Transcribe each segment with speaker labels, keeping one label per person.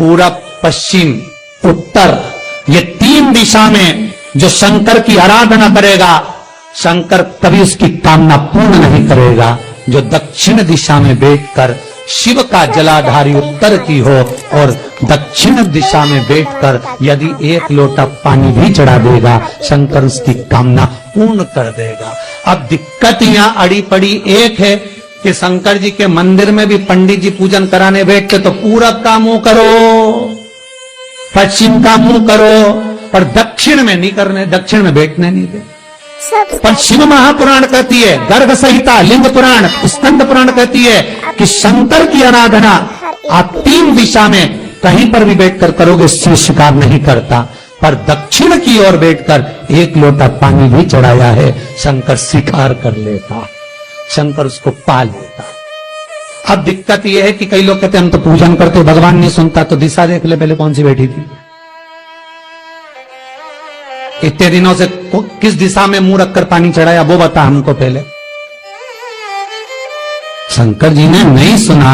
Speaker 1: पूरब, पश्चिम, उत्तर, ये तीन दिशा में जो शंकर की आराधना करेगा, शंकर कभी उसकी कामना पूर्ण नहीं करेगा। जो दक्षिण दिशा में बैठकर शिव का जलाधारी उत्तर की हो और दक्षिण दिशा में बैठकर यदि एक लोटा पानी भी चढ़ा देगा, शंकर उसकी कामना पूर्ण कर देगा। अब दिक्कत यहाँ अड़ी पड़ी एक है कि शंकर जी के मंदिर में भी पंडित जी पूजन कराने बैठते तो पूरब का मुंह करो, पश्चिम का मुंह करो, पर दक्षिण में नहीं करने, दक्षिण में बैठने नहीं दे। पर शिव महापुराण कहती है, गर्ग संहिता, लिंग पुराण, स्कंद पुराण कहती है कि शंकर की आराधना आप तीन दिशा में कहीं पर भी बैठकर करोगे, शिव स्वीकार नहीं करता। पर दक्षिण की ओर बैठकर एक लोटा पानी भी चढ़ाया है, शंकर स्वीकार कर लेता, शंकर उसको पा लेता। अब दिक्कत यह है कि कई लोग कहते हैं हम तो पूजन करते, भगवान नहीं सुनता, तो दिशा देख ले पहले कौन सी बैठी थी, इतने दिनों से किस दिशा में मुंह रखकर पानी चढ़ाया, वो बता हमको पहले। शंकर जी ने नहीं सुना,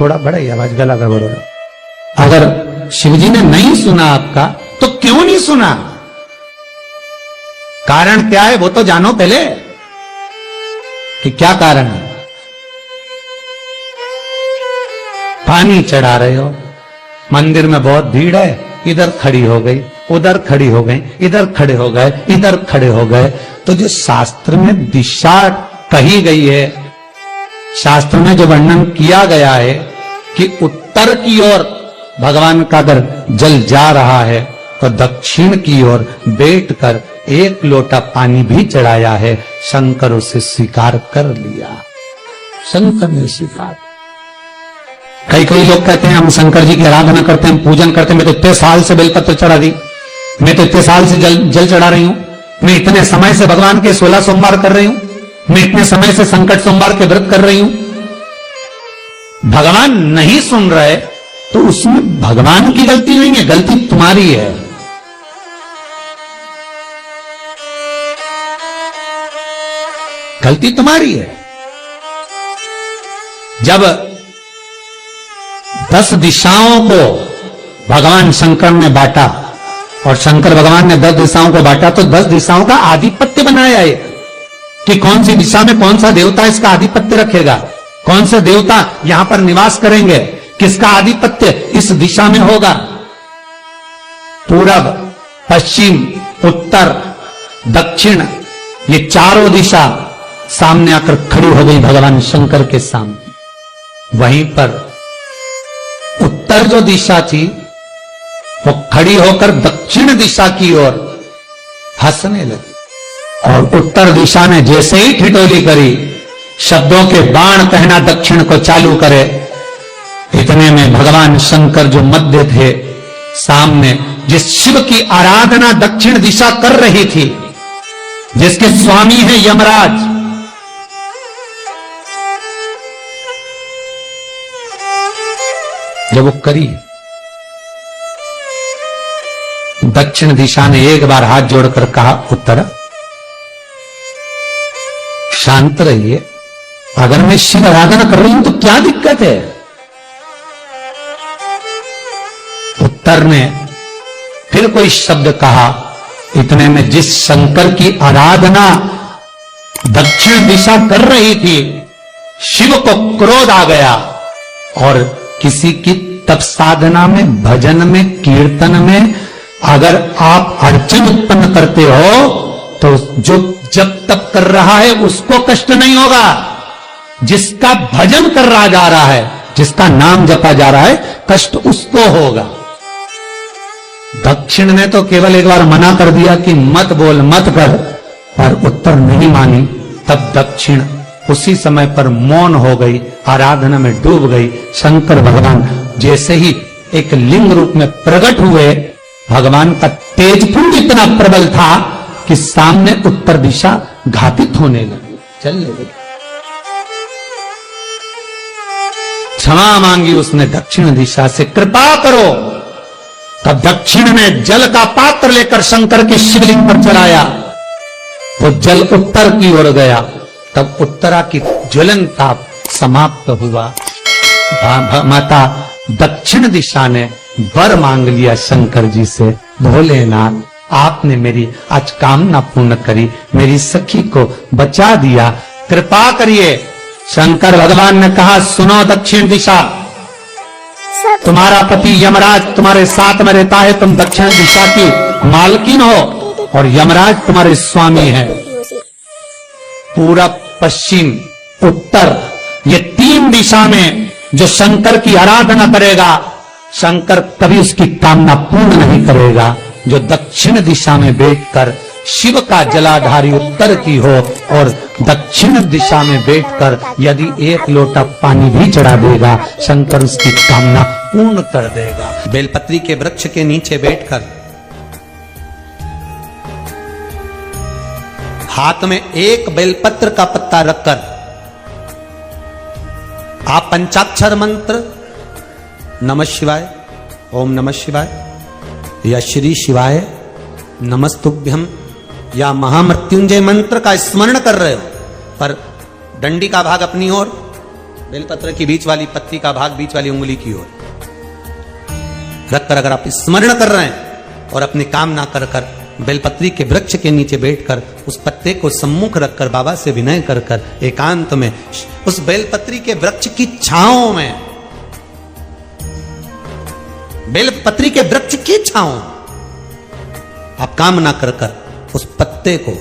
Speaker 1: थोड़ा बड़ा ही आवाज, गला का बड़ा। अगर शिव जी ने नहीं सुना आपका, तो क्यों नहीं सुना, कारण क्या है वो तो जानो पहले कि क्या कारण है। पानी चढ़ा रहे हो, मंदिर में बहुत भीड़ है, इधर खड़ी हो गई, उधर खड़ी हो गई, इधर खड़े हो गए, इधर खड़े हो गए, तो जो शास्त्र में दिशा कही गई है, शास्त्र में जो वर्णन किया गया है कि उत्तर की ओर भगवान का अगर जल जा रहा है तो दक्षिण की ओर बैठकर एक लोटा पानी भी चढ़ाया है, शंकर उसे स्वीकार कर लिया, शंकर ने स्वीकार। कई लोग कहते हैं हम शंकर जी की आराधना करते हैं, पूजन करते हैं, मैं तो इतने साल से बेलपत्र चढ़ा दी, मैं तो इतने साल से जल चढ़ा रही हूं, मैं इतने समय से भगवान के 16 सोमवार कर रही हूं, मैं इतने समय से संकट सोमवार के व्रत कर रही हूं। भगवान नहीं सुन रहे तो उसमें भगवान की गलती नहीं है, गलती तुम्हारी है। गलती तुम्हारी है। जब 10 दिशाओं को भगवान शंकर ने बांटा और शंकर भगवान ने 10 दिशाओं को बांटा, तो 10 दिशाओं का आधिपत्य बनाया है कि कौन सी दिशा में कौन सा देवता इसका आधिपत्य रखेगा, कौन से देवता यहां पर निवास करेंगे, किसका आधिपत्य इस दिशा में होगा। पूरब, पश्चिम, उत्तर, दक्षिण, ये चारों दिशा सामने आकर खड़ी हो गई भगवान शंकर के सामने। वहीं पर उत्तर जो दिशा थी वो खड़ी होकर दक्षिण दिशा की ओर हंसने लगी, और उत्तर दिशा ने जैसे ही ठिठोली करी, शब्दों के बाण कहना दक्षिण को चालू करे, इतने में भगवान शंकर जो मध्य थे सामने, जिस शिव की आराधना दक्षिण दिशा कर रही थी, जिसके स्वामी है यमराज, जब वो करी, दक्षिण दिशा ने एक बार हाथ जोड़कर कहा, उत्तर शांत रहिए, अगर मैं शिव आराधना कर रही हूं तो क्या दिक्कत है। उत्तर ने फिर कोई शब्द कहा, इतने में जिस शंकर की आराधना दक्षिण दिशा कर रही थी, शिव को क्रोध आ गया, और किसी की तप साधना में, भजन में, कीर्तन में अगर आप अड़चन उत्पन्न करते हो तो जो जब तप कर रहा है उसको कष्ट नहीं होगा, जिसका भजन कर रहा जा रहा है, जिसका नाम जपा जा रहा है, कष्ट उसको होगा। दक्षिण ने तो केवल एक बार मना कर दिया कि मत बोल, मत कर, पर उत्तर नहीं मानी। तब दक्षिण उसी समय पर मौन हो गई, आराधना में डूब गई। शंकर भगवान जैसे ही एक लिंग रूप में प्रकट हुए, भगवान का तेजपुंज इतना प्रबल था कि सामने उत्तर दिशा घातित होने लगी, चलने लगी। क्षमा मांगी उसने दक्षिण दिशा से, कृपा करो। तब दक्षिण ने जल का पात्र लेकर शंकर के शिवलिंग पर चढ़ाया, वो जल उत्तर की ओर गया। तब उत्तरा की ज्वलन ताप समाप्त हुआ। माता दक्षिण दिशा ने वर मांग लिया शंकर जी से, भोलेनाथ आपने मेरी आज कामना पूर्ण करी, मेरी सखी को बचा दिया, कृपा करिए। शंकर भगवान ने कहा, सुनो दक्षिण दिशा, तुम्हारा पति यमराज तुम्हारे साथ में रहता है, तुम दक्षिण दिशा की मालकिन हो और यमराज तुम्हारे स्वामी है। पूरब, पश्चिम, उत्तर, ये 3 दिशा में जो शंकर की आराधना करेगा, शंकर कभी उसकी कामना पूर्ण नहीं करेगा। जो दक्षिण दिशा में बैठकर शिव का जलाधारी उत्तर की हो और दक्षिण दिशा में बैठकर यदि 1 लोटा पानी भी चढ़ा देगा, शंकर उसकी कामना पूर्ण कर देगा। बेलपत्री के वृक्ष के नीचे बैठकर हाथ में 1 बेलपत्र का पत्ता रखकर आप पंचाक्षर मंत्र नमः शिवाय, ओम नमः शिवाय या श्री शिवाय नमस्तुभ्यम या महामृत्युंजय मंत्र का स्मरण कर रहे हो, पर डंडी का भाग अपनी ओर, बेलपत्र की बीच वाली पत्ती का भाग बीच वाली उंगली की ओर रखकर अगर आप स्मरण कर रहे हैं और अपनी कामना कर कर बेलपत्री के वृक्ष के नीचे बैठकर उस पत्ते को सम्मुख रखकर बाबा से विनय कर कर एकांत में उस बेलपत्री के वृक्ष की छांव में, बेलपत्री के वृक्ष की छांव आप कामना कर कर उस पत्ते को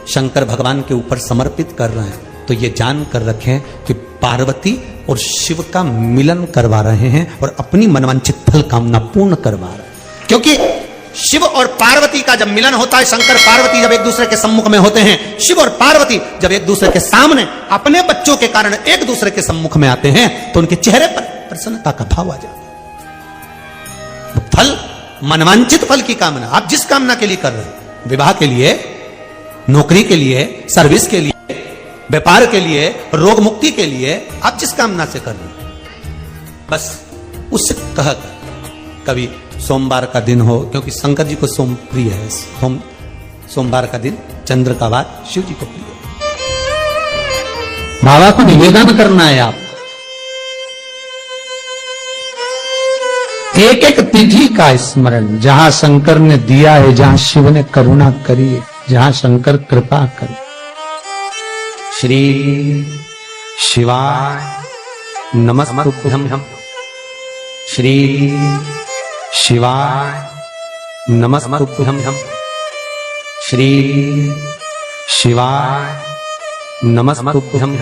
Speaker 1: शंकर भगवान के ऊपर समर्पित कर रहे हैं, तो ये जान कर रखें कि पार्वती और शिव का मिलन करवा रहे हैं और अपनी मनवांछित फल कामना पूर्ण करवा रहे हैं। क्योंकि शिव और पार्वती का जब मिलन होता है, शंकर पार्वती जब एक दूसरे के सम्मुख में होते हैं, शिव और पार्वती जब एक दूसरे के सामने अपने बच्चों के कारण एक दूसरे के सम्मुख में आते हैं, तो उनके चेहरे पर प्रसन्नता का भाव आ जाता है। फल, मनवांछित फल की कामना आप जिस कामना के लिए कर रहे हैं, विवाह के लिए, नौकरी के लिए, सर्विस के लिए, व्यापार के लिए, रोग मुक्ति के लिए, आप जिस कामना से कर रहे हैं, बस उससे कह कभी सोमवार का दिन हो, क्योंकि शंकर जी को सोम प्रिय है, सोमवार का दिन, चंद्र का वार शिव जी को प्रिय है। बाबा को निवेदन करना है आप, एक एक तिथि का स्मरण, जहां शंकर ने दिया है, जहां शिव ने करुणा करी है, जहां शंकर कृपा करे। श्री शिवाय नमस्तुभ्यम, श्री शिवाय नमस्तुभ्यम, श्री शिवाय नमस्तुभ्यम।